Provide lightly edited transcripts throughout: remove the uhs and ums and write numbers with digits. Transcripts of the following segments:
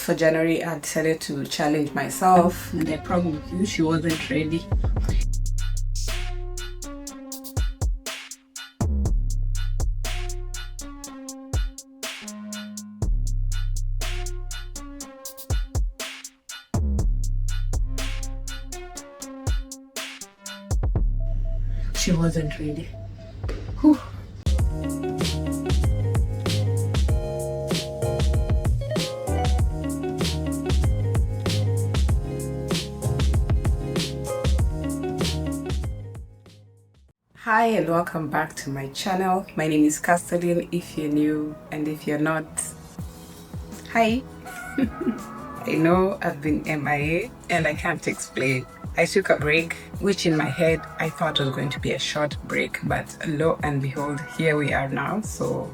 For January, I decided to challenge myself. And I promise you, she wasn't ready. She wasn't ready. Whew. Hi and welcome back to my channel. My name is Castellin if you're new, and if you're not, hi. I know I've been MIA and I can't explain. I took a break, which in my head I thought was going to be a short break, but lo and behold, here we are now. So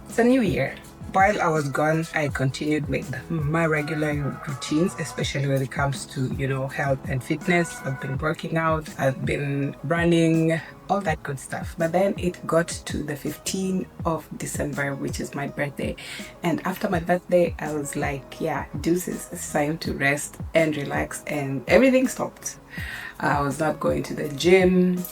it's a new year. While I was gone, I continued with my regular routines, especially when it comes to, health and fitness. I've been working out, I've been running, all that good stuff. But then it got to the 15th of December, which is my birthday. And after my birthday, I was like, yeah, deuces, it's time to rest and relax, and everything stopped. I was not going to the gym.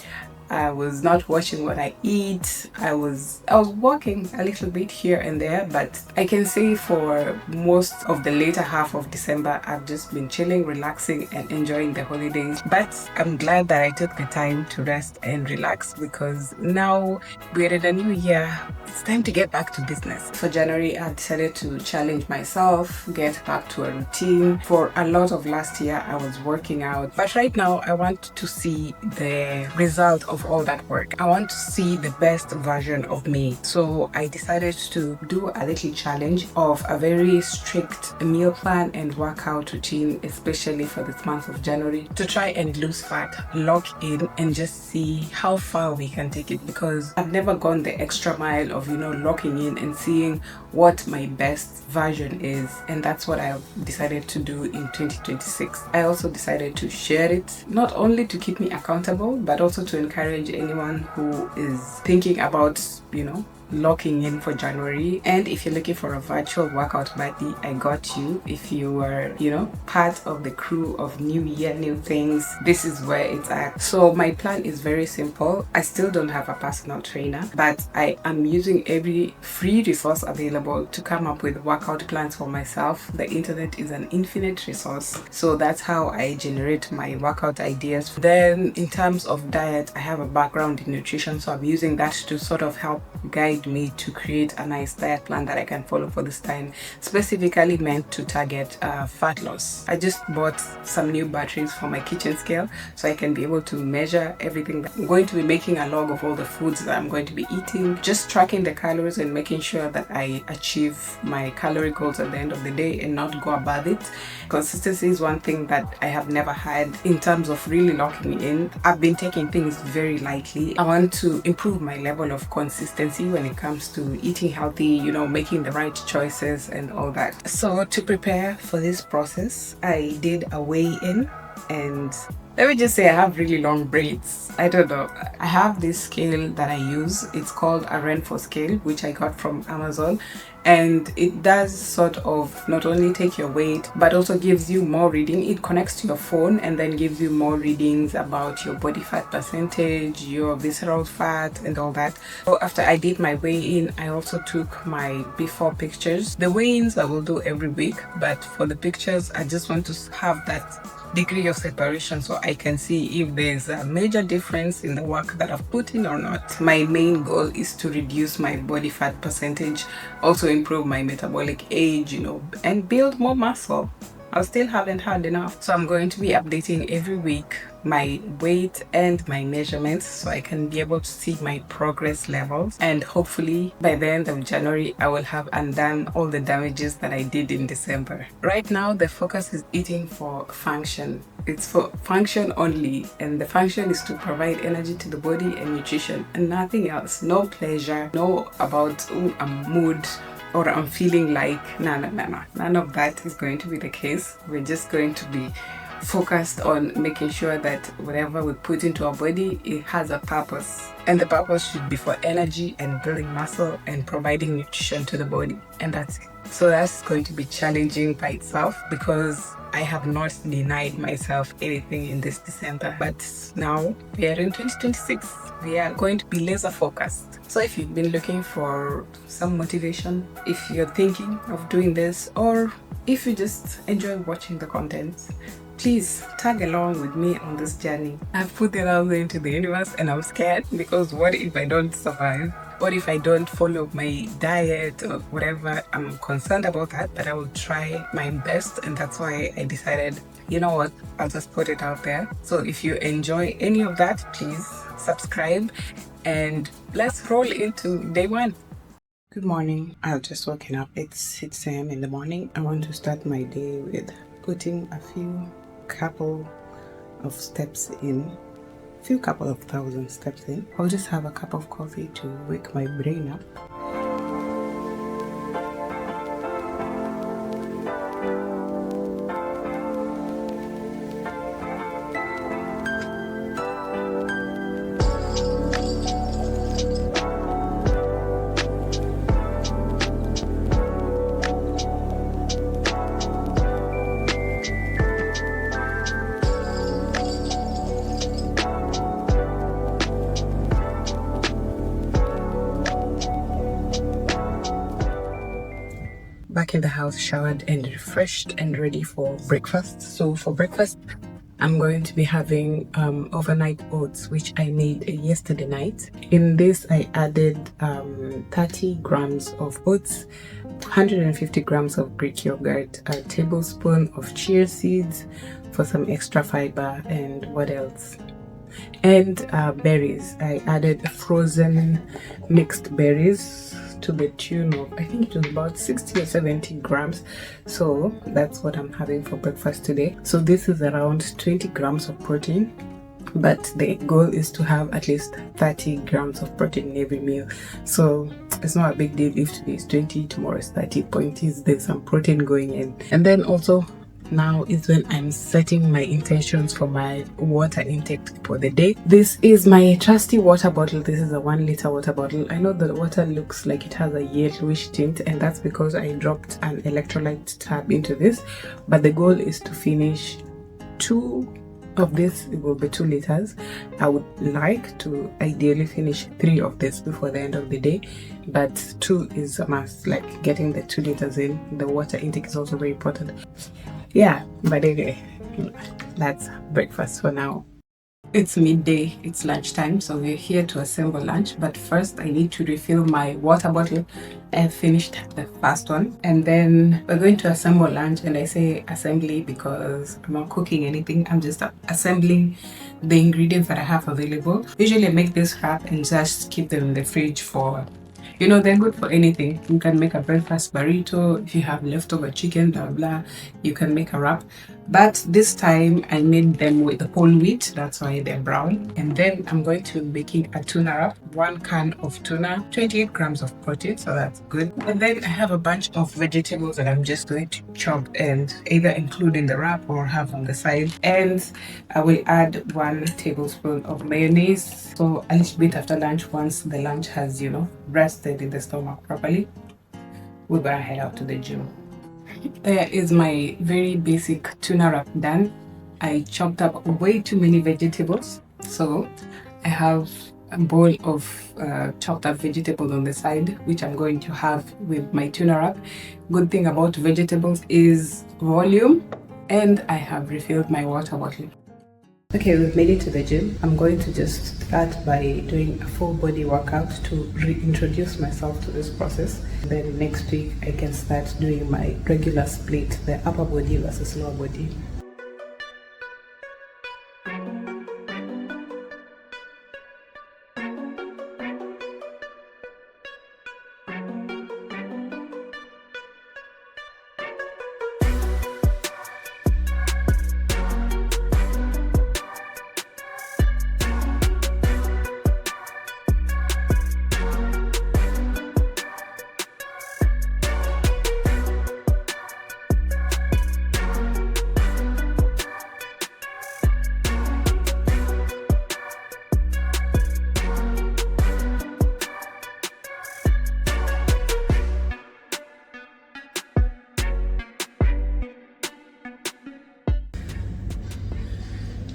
I was not watching what I eat. I was walking a little bit here and there, but I can say for most of the later half of December, I've just been chilling, relaxing, and enjoying the holidays. But I'm glad that I took the time to rest and relax, because now we're in a new year. It's time to get back to business. For January, I decided to challenge myself, get back to a routine. For a lot of last year, I was working out, but right now I want to see the result of all that work. I want to see the best version of me. So I decided to do a little challenge of a very strict meal plan and workout routine, especially for this month of January, to try and lose fat, lock in, and just see how far we can take it, because I've never gone the extra mile of locking in and seeing what my best version is, and that's what I decided to do in 2026. I also decided to share it, not only to keep me accountable, but also to encourage anyone who is thinking about locking in for January. And if you're looking for a virtual workout buddy, I got you. If you are part of the crew of new year, new things, this is where it's at. So my plan is very simple. I still don't have a personal trainer, but I am using every free resource available to come up with workout plans for myself. The internet is an infinite resource, so that's how I generate my workout ideas. Then in terms of diet, I have a background in nutrition, so I'm using that to sort of help guide me to create a nice diet plan that I can follow for this time, specifically meant to target fat loss. I just bought some new batteries for my kitchen scale, so I can be able to measure everything. I'm going to be making a log of all the foods that I'm going to be eating, just tracking the calories and making sure that I achieve my calorie goals at the end of the day and not go above it. Consistency is one thing that I have never had in terms of really locking in. I've been taking things very lightly. I want to improve my level of consistency when it comes to eating healthy, making the right choices and all that. So to prepare for this process, I did a weigh-in, and let me just say I have really long braids. I don't know. I have this scale that I use. It's called a Renfo scale, which I got from Amazon. And it does sort of not only take your weight, but also gives you more reading. It connects to your phone and then gives you more readings about your body fat percentage, your visceral fat, and all that. So after I did my weigh-in, I also took my before pictures. The weigh-ins I will do every week, but for the pictures, I just want to have that degree of separation so I can see if there's a major difference in the work that I've put in or not. My main goal is to reduce my body fat percentage, also improve my metabolic age, and build more muscle. I still haven't had enough, so I'm going to be updating every week my weight and my measurements so I can be able to see my progress levels, and hopefully by the end of January I will have undone all the damages that I did in December. Right now the focus is eating for function. It's for function only, and the function is to provide energy to the body and nutrition and nothing else. No pleasure, no about a mood or I'm feeling like, no. None of that is going to be the case. We're just going to be focused on making sure that whatever we put into our body, it has a purpose. And the purpose should be for energy and building muscle and providing nutrition to the body. And that's it. So that's going to be challenging by itself because I have not denied myself anything in this December. But now we are in 2026. We are going to be laser focused. So if you've been looking for some motivation, if you're thinking of doing this, or if you just enjoy watching the content, please tag along with me on this journey. I've put it out there into the universe and I'm scared because what if I don't survive? What if I don't follow my diet or whatever? I'm concerned about that, but I will try my best, and that's why I decided, you know what, I'll just put it out there. So if you enjoy any of that, please subscribe and let's roll into day one. Good morning. I've just woken up. It's 6 a.m. in the morning. I want to start my day with putting a couple of steps in, couple of thousand steps in. I'll just have a cup of coffee to wake my brain up. Back in the house, showered and refreshed and ready for breakfast. So for breakfast, I'm going to be having overnight oats, which I made yesterday night. In this, I added 30 grams of oats, 150 grams of Greek yogurt, a tablespoon of chia seeds for some extra fiber, and what else? And berries. I added frozen mixed berries to the tune of, I think it was about 60 or 70 grams. So that's what I'm having for breakfast today. So this is around 20 grams of protein, but the goal is to have at least 30 grams of protein in every meal. So it's not a big deal if today is 20, tomorrow is 30. Point is there's some protein going in. And then also now is when I'm setting my intentions for my water intake for the day. This is my trusty water bottle. This is a 1 liter water bottle. I know the water looks like it has a yellowish tint, and that's because I dropped an electrolyte tab into this, but the goal is to finish 2 of this. It will be 2 liters. I would like to ideally finish 3 of this before the end of the day, but 2 is a must. Like getting the 2 liters in. The water intake is also very important. Yeah, but anyway, that's breakfast for now. It's midday, it's lunchtime, so we're here to assemble lunch. But first, I need to refill my water bottle. I finished the first one, and then we're going to assemble lunch. And I say assembly because I'm not cooking anything. I'm just assembling the ingredients that I have available. Usually, I make this wrap and just keep them in the fridge for, you know, they're good for anything. You can make a breakfast burrito. If you have leftover chicken, blah, blah, you can make a wrap. But this time I made them with the whole wheat. That's why they're brown. And then I'm going to be making a tuna wrap. 1 can of tuna, 28 grams of protein. So that's good. And then I have a bunch of vegetables that I'm just going to chop and either include in the wrap or have on the side. And I will add 1 tablespoon of mayonnaise. So a little bit after lunch, once the lunch has, you know, rested in the stomach properly, we're gonna head out to the gym. There is my very basic tuna wrap done. I chopped up way too many vegetables, so I have a bowl of chopped up vegetables on the side, which I'm going to have with my tuna wrap. Good thing about vegetables is volume, and I have refilled my water bottle. Okay, we've made it to the gym. I'm going to just start by doing a full body workout to reintroduce myself to this process. Then next week I can start doing my regular split, the upper body versus lower body.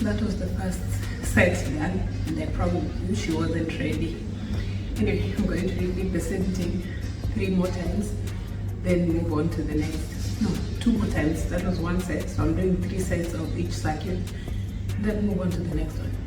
That was the first set done, and I promised you she wasn't ready. Anyway, I'm going to repeat the same thing 3 more times, then move on to the next. No, 2 more times. That was 1 set, so I'm doing 3 sets of each circuit, then move on to the next one.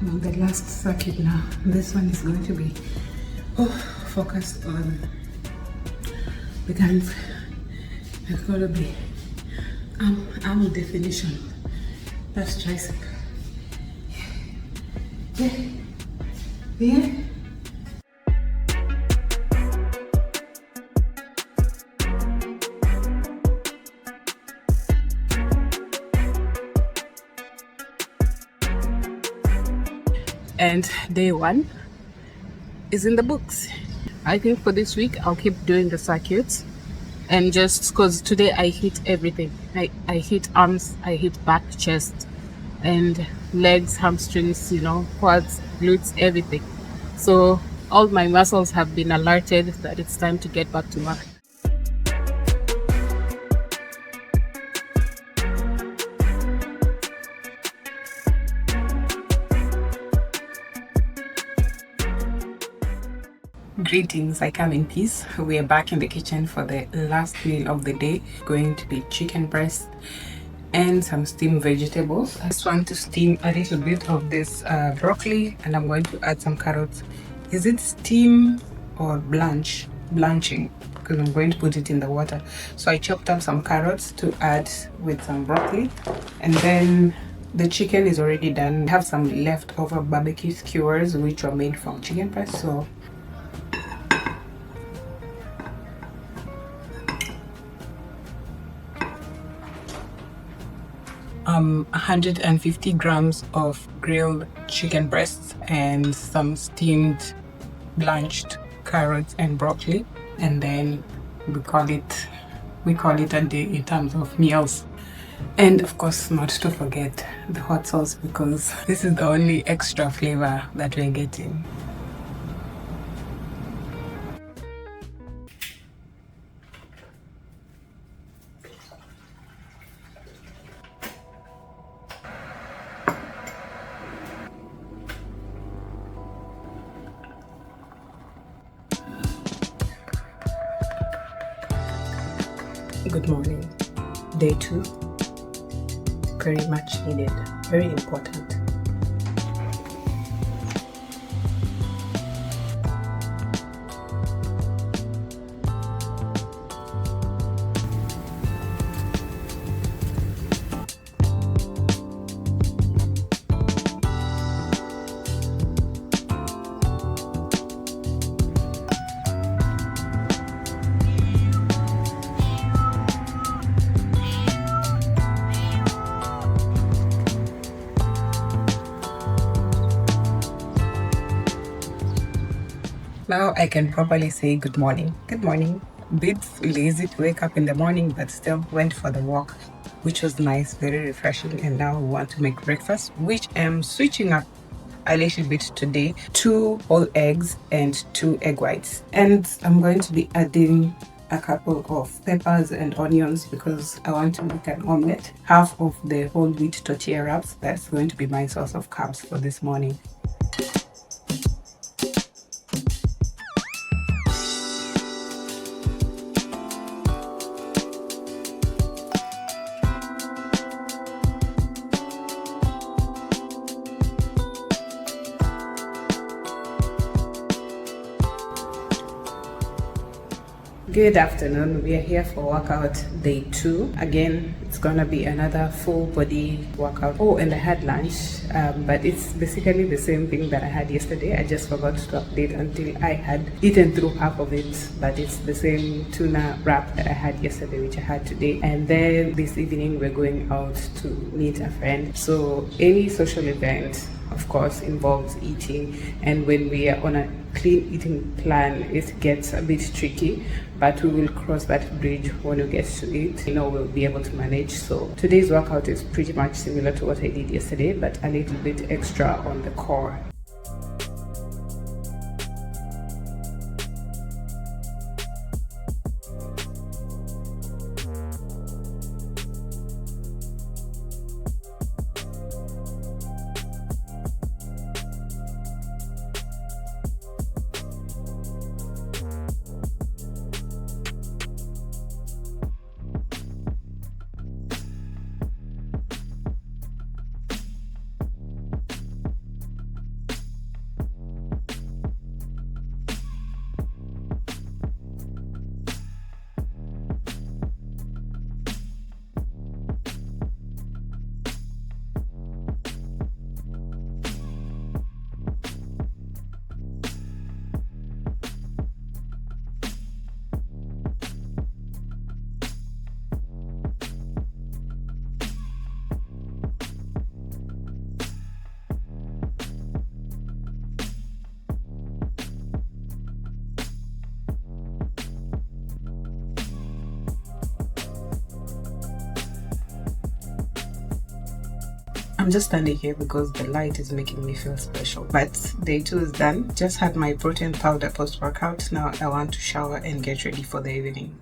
On the last circuit now. This one is going to be focused on the guns. It's going to be arm definition. That's tricep. Yeah. And day 1 is in the books. I think for this week I'll keep doing the circuits, and just because today I hit everything. I hit arms, I hit back, chest, and legs, hamstrings, quads, glutes, everything. So all my muscles have been alerted that it's time to get back to work. Greetings, I come in peace. We are back in the kitchen for the last meal of the day. Going to be chicken breast and some steamed vegetables. I just want to steam a little bit of this broccoli, and I'm going to add some carrots. Is it steam or blanching? Because I'm going to put it in the water. So I chopped up some carrots to add with some broccoli, and then the chicken is already done. I have some leftover barbecue skewers which were made from chicken breast, so 150 grams of grilled chicken breasts and some steamed blanched carrots and broccoli, and then we call it a day in terms of meals. And of course, not to forget the hot sauce, because this is the only extra flavor that we're getting. Good morning. Day 2. Very much needed, very important. Now I can properly say good morning. Good morning. Bit lazy to wake up in the morning, but still went for the walk, which was nice, very refreshing. And now we want to make breakfast, which I'm switching up a little bit today. 2 whole eggs and 2 egg whites. And I'm going to be adding a couple of peppers and onions because I want to make an omelette. Half of the whole wheat tortilla wraps. That's going to be my source of carbs for this morning. Good afternoon. We are here for workout day 2. Again, it's gonna be another full body workout. Oh, and I had lunch, but it's basically the same thing that I had yesterday. I just forgot to update until I had eaten through half of it, but it's the same tuna wrap that I had yesterday, which I had today. And then this evening, we're going out to meet a friend. So any social event, of course, involves eating, and when we are on a clean eating plan, it gets a bit tricky, but we will cross that bridge when we get to it. We'll be able to manage. So today's workout is pretty much similar to what I did yesterday, but a little bit extra on the core. I'm just standing here because the light is making me feel special. But day 2 is done. Just had my protein powder post-workout. Now I want to shower and get ready for the evening.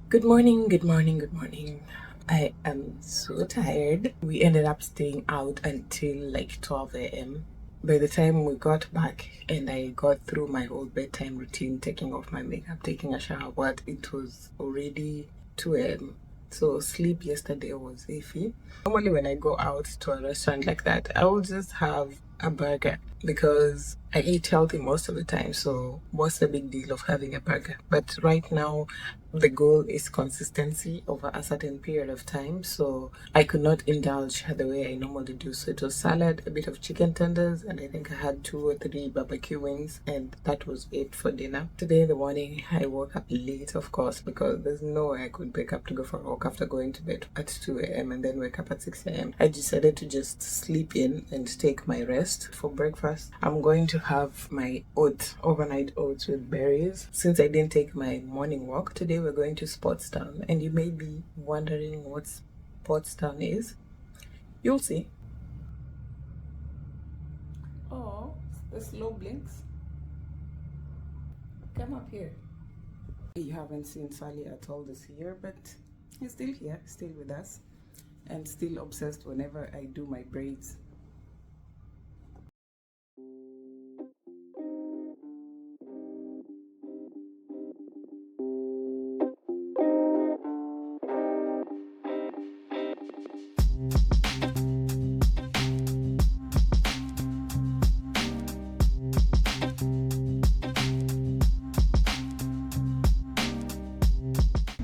Good morning, good morning, good morning. I am so tired. We ended up staying out until like 12 a.m. By the time we got back and I got through my whole bedtime routine, taking off my makeup, taking a shower, it was already 2 a.m. So sleep yesterday was iffy. Normally when I go out to a restaurant like that, I will just have a burger because I eat healthy most of the time. So what's the big deal of having a burger? But right now the goal is consistency over a certain period of time, so I could not indulge the way I normally do. So it was salad, a bit of chicken tenders, and I think I had 2 or 3 barbecue wings, and that was it for dinner. Today in the morning I woke up late, of course, because there's no way I could wake up to go for a walk after going to bed at 2 a.m. and then wake up at 6 a.m. I decided to just sleep in and take my rest. For breakfast, I'm going to have my overnight oats with berries. Since I didn't take my morning walk today, we're going to Sportstown, and you may be wondering what Sportstown is. You'll see. Oh, the slow blinks. Come up here. You haven't seen Sally at all this year, but he's still here, still with us, and still obsessed whenever I do my braids.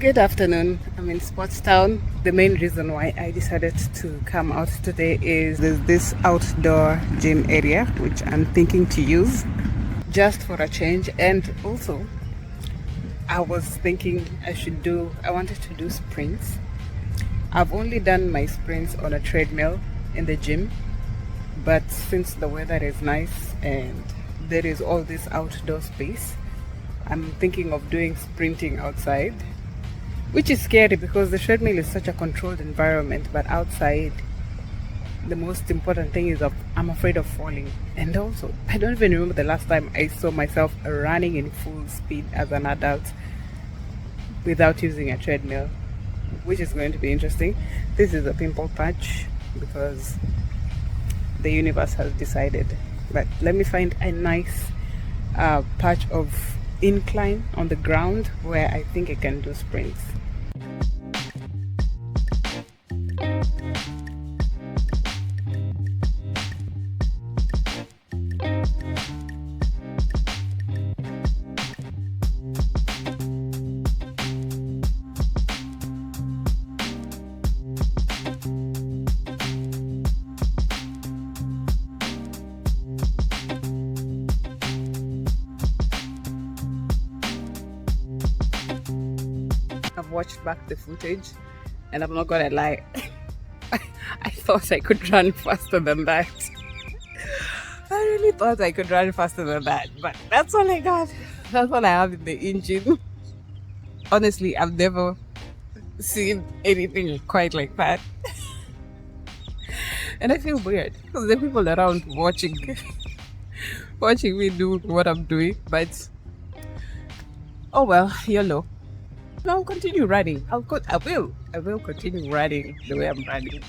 Good afternoon. I'm in Sportstown. The main reason why I decided to come out today is there's this outdoor gym area which I'm thinking to use just for a change, and also I was thinking I wanted to do sprints. I've only done my sprints on a treadmill in the gym, but since the weather is nice and there is all this outdoor space, I'm thinking of doing sprinting outside, which is scary because the treadmill is such a controlled environment, but outside the most important thing is I'm afraid of falling. And also, I don't even remember the last time I saw myself running in full speed as an adult without using a treadmill, which is going to be interesting. This is a pimple patch because the universe has decided. But let me find a nice patch of incline on the ground where I think I can do sprints. watched back the footage, and I'm not gonna lie, I thought I could run faster than that. I really thought I could run faster than that, but that's all I got. That's all I have in the engine. Honestly, I've never seen anything quite like that. And I feel weird because the people around watching me do what I'm doing, but oh well, YOLO. I'll continue running. I will continue running the way I'm running.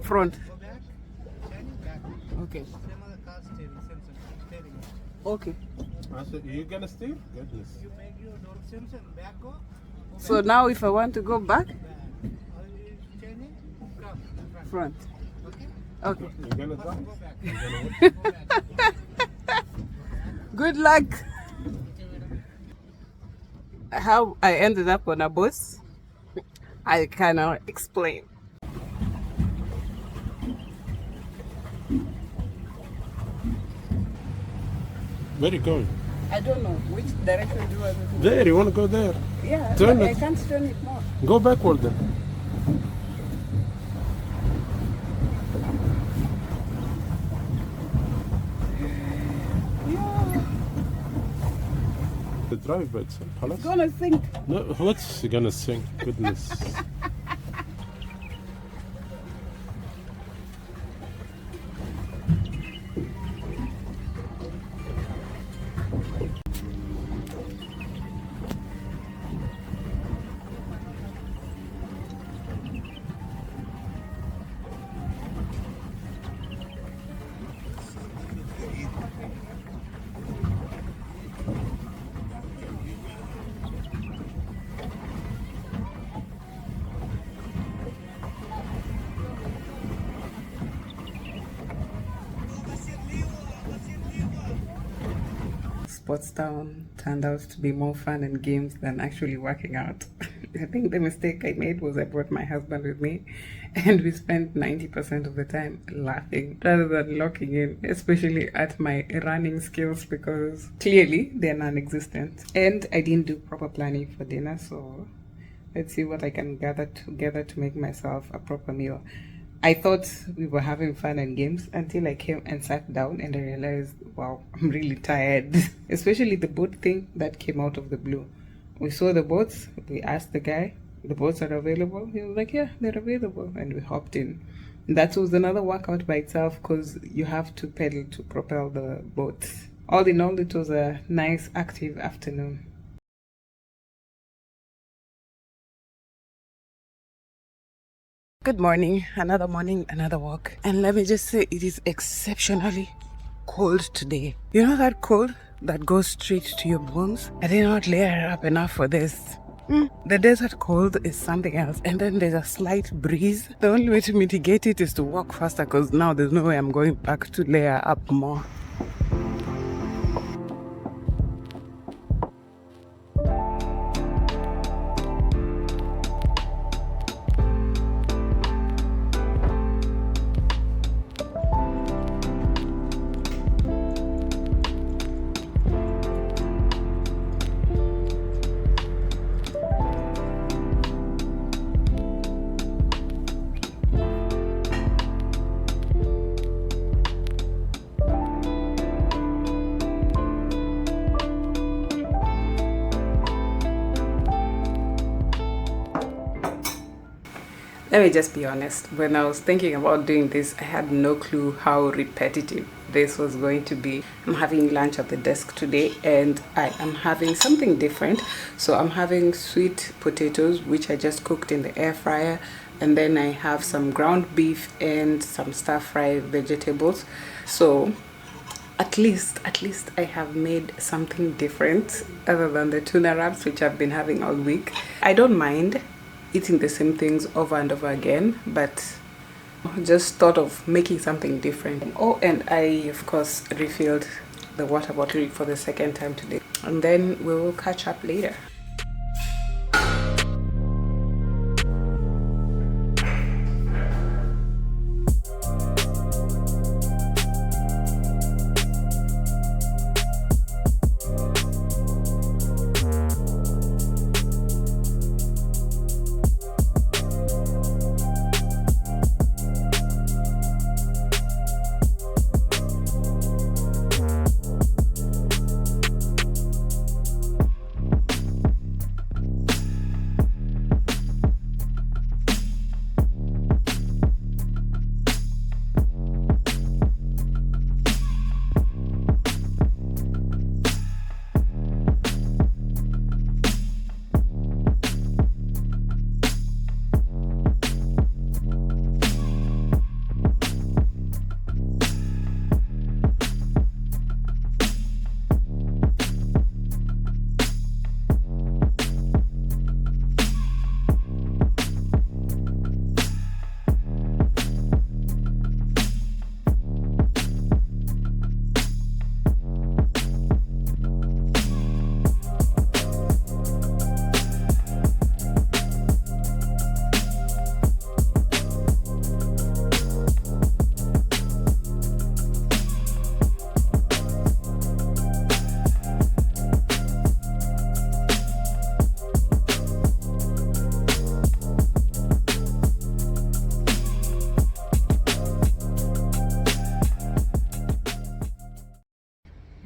Front. Okay. Okay. So you're gonna steer? Goodness. So now if I want to go back, front. Okay. You're gonna drive? Good luck. How I ended up on a bus, I cannot explain. Where are you going? I don't know which direction do I go to. There, you wanna go there? Yeah, Turn but it. I can't turn it more. Go backward then. Yeah, The drive by itself. خلاص. it's gonna sink. No, what's gonna sink? Goodness. Sports Town turned out to be more fun and games than actually working out. I think the mistake I made was I brought my husband with me and we spent 90% of the time laughing rather than locking in, especially at my running skills because clearly they're non-existent. And I didn't do proper planning for dinner, so let's see what I can gather together to make myself a proper meal. I thought we were having fun and games until I came and sat down and I realized, wow, I'm really tired. Especially the boat thing that came out of the blue. We saw the boats, we asked the guy, the boats are available? He was like, yeah, they're available. And we hopped in. That was another workout by itself because you have to pedal to propel the boat. All in all, it was a nice, active afternoon. Good morning, another walk. And let me just say, it is exceptionally cold today. You know that cold that goes straight to your bones? I did not layer up enough for this. The desert cold is something else. And then there's a slight breeze. The only way to mitigate it is to walk faster because now there's no way I'm going back to layer up more. Let me just be honest. When I was thinking about doing this, I had no clue how repetitive this was going to be. I'm having lunch at the desk today and I am having something different. So I'm having sweet potatoes, which I just cooked in the air fryer. And then I have some ground beef and some stir-fry vegetables. So at least I have made something different other than the tuna wraps, which I've been having all week. I don't mind eating the same things over and over again, but just thought of making something different. Oh, and I of course refilled the water bottle for the second time today, and then we will catch up later.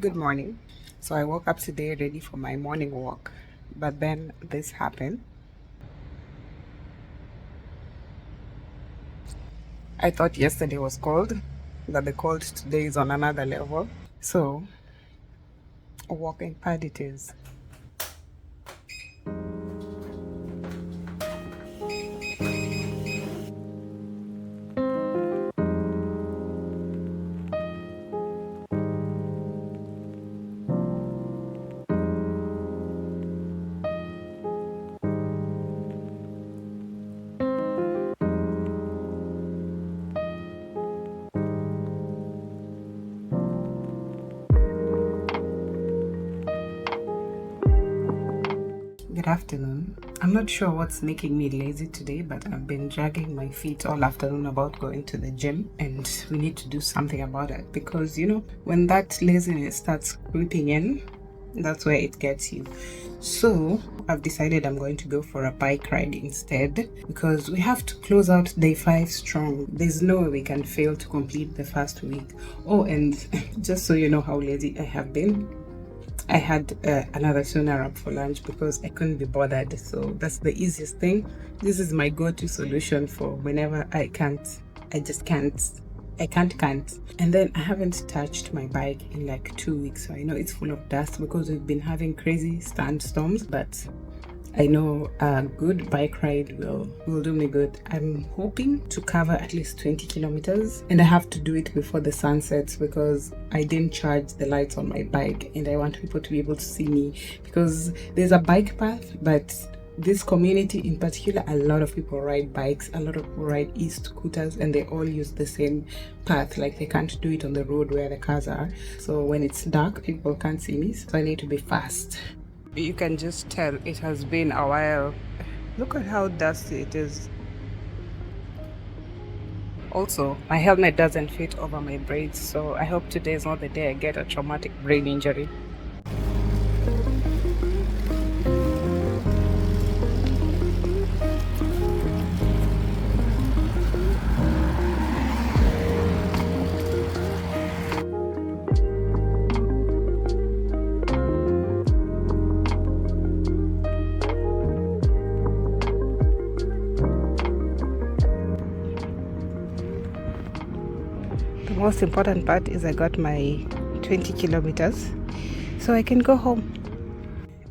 Good morning. So I woke up today ready for my morning walk, but then this happened. I thought yesterday was cold, but the cold today is on another level. So a walking pad it is. Good afternoon. I'm not sure what's making me lazy today, but I've been dragging my feet all afternoon about going to the gym, and we need to do something about it because when that laziness starts creeping in, that's where it gets you. So I've decided I'm going to go for a bike ride instead because we have to close out day 5 strong. There's no way we can fail to complete the first week. Oh, and just so you know how lazy I have been, I had another tuna wrap for lunch because I couldn't be bothered. So that's the easiest thing. This is my go-to solution for whenever I just can't. And then I haven't touched my bike in like 2 weeks. So I know it's full of dust because we've been having crazy sandstorms, but I know a good bike ride will do me good. I'm hoping to cover at least 20 kilometers, and I have to do it before the sun sets because I didn't charge the lights on my bike and I want people to be able to see me because there's a bike path, but this community in particular, a lot of people ride bikes, a lot of people ride e-scooters, and they all use the same path. Like they can't do it on the road where the cars are. So when it's dark, people can't see me, so I need to be fast. You can just tell it has been a while. Look at how dusty it is. Also, my helmet doesn't fit over my braids, so I hope today is not the day I get a traumatic brain injury. most important part is I got my 20 kilometers, so I can go home.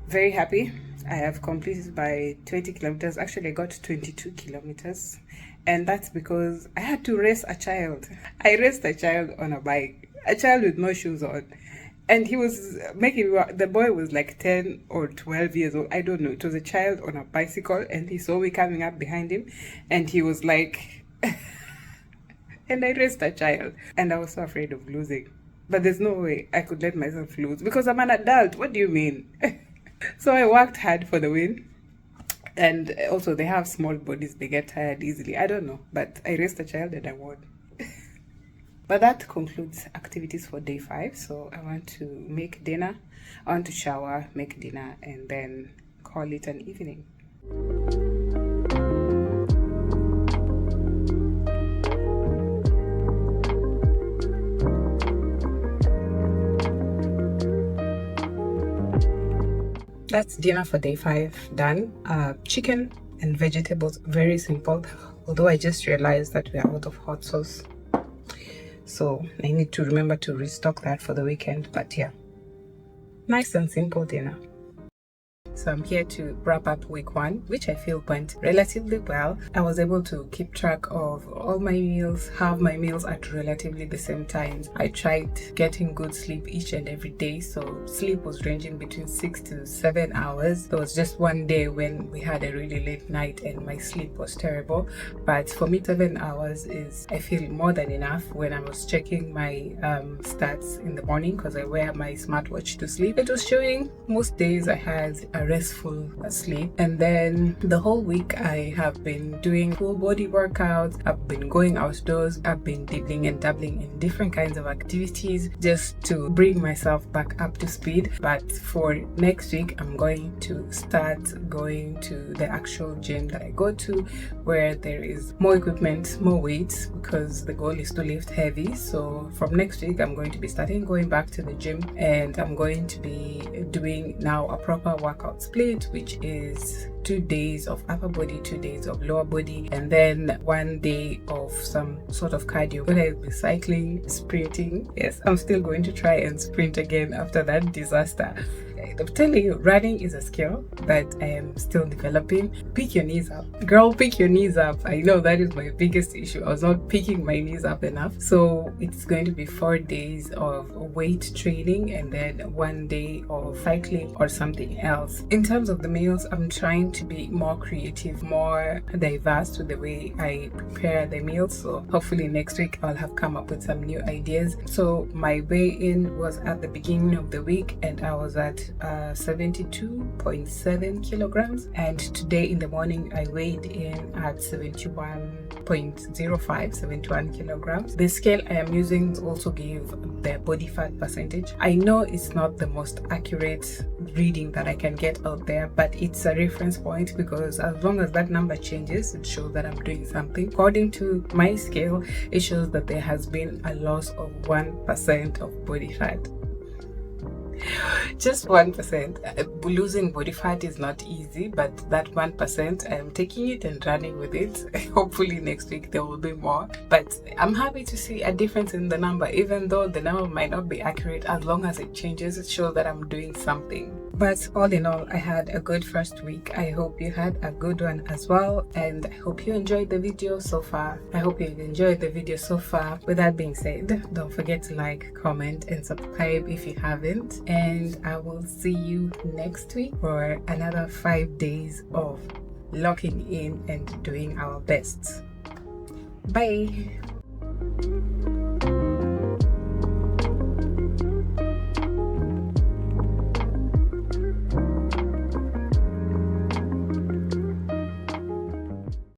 Very happy. I have completed my 20 kilometers. Actually, I got 22 kilometers. And that's because I had to race a child. I raced a child on a bike, a child with no shoes on. And he was making, the boy was like 10 or 12 years old. I don't know. It was a child on a bicycle, and he saw me coming up behind him. And he was like, and I raced a child. And I was so afraid of losing. But there's no way I could let myself lose because I'm an adult. What do you mean? So I worked hard for the win. And also they have small bodies, they get tired easily. I don't know, but I raised a child and I won. But that concludes activities for day 5. So I want to make dinner, I want to shower, make dinner, and then call it an evening. That's dinner for day 5 done. Chicken and vegetables, very simple. Although I just realized that we are out of hot sauce, so I need to remember to restock that for the weekend. But yeah, nice and simple dinner. So I'm here to wrap up week 1, which I feel went relatively well. I was able to keep track of all my meals, have my meals at relatively the same times. I tried getting good sleep each and every day. So sleep was ranging between 6 to 7 hours. There was just one day when we had a really late night and my sleep was terrible. But for me, 7 hours is, I feel, more than enough. When I was checking my stats in the morning, because I wear my smartwatch to sleep, it was showing most days I had a restful sleep. And then the whole week I have been doing full body workouts, I've been going outdoors, I've been dibbling and dabbling in different kinds of activities just to bring myself back up to speed. But for next week, I'm going to start going to the actual gym that I go to, where there is more equipment, more weights, because the goal is to lift heavy. So from next week, I'm going to be starting going back to the gym, and I'm going to be doing now a proper workout split, which is 2 days of upper body, 2 days of lower body, and then 1 day of some sort of cardio. Whether it be cycling, sprinting. Yes, I'm still going to try and sprint again after that disaster. I'm telling you, running is a skill that I am still developing. Pick your knees up. Girl, pick your knees up. I know that is my biggest issue. I was not picking my knees up enough. So it's going to be 4 days of weight training and then 1 day of cycling or something else. In terms of the meals, I'm trying to be more creative, more diverse with the way I prepare the meals. So hopefully next week I'll have come up with some new ideas. So my weigh-in was at the beginning of the week and I was at 72.7 kilograms, and today in the morning I weighed in at 71 kilograms. The scale I am using also give the body fat percentage. I know it's not the most accurate reading that I can get out there, but it's a reference point, because as long as that number changes, it shows that I'm doing something. According to my scale, it shows that there has been a loss of 1% of body fat. Just 1%. Losing body fat is not easy, but that 1%, I'm taking it and running with it. Hopefully next week there will be more, but I'm happy to see a difference in the number. Even though the number might not be accurate, as long as it changes, it shows that I'm doing something. But all in all, I had a good first week. I hope you had a good one as well, and I hope you enjoyed the video so far. With that being said, don't forget to like, comment, and subscribe if you haven't, and I will see you next week for another 5 days of locking in and doing our best. Bye.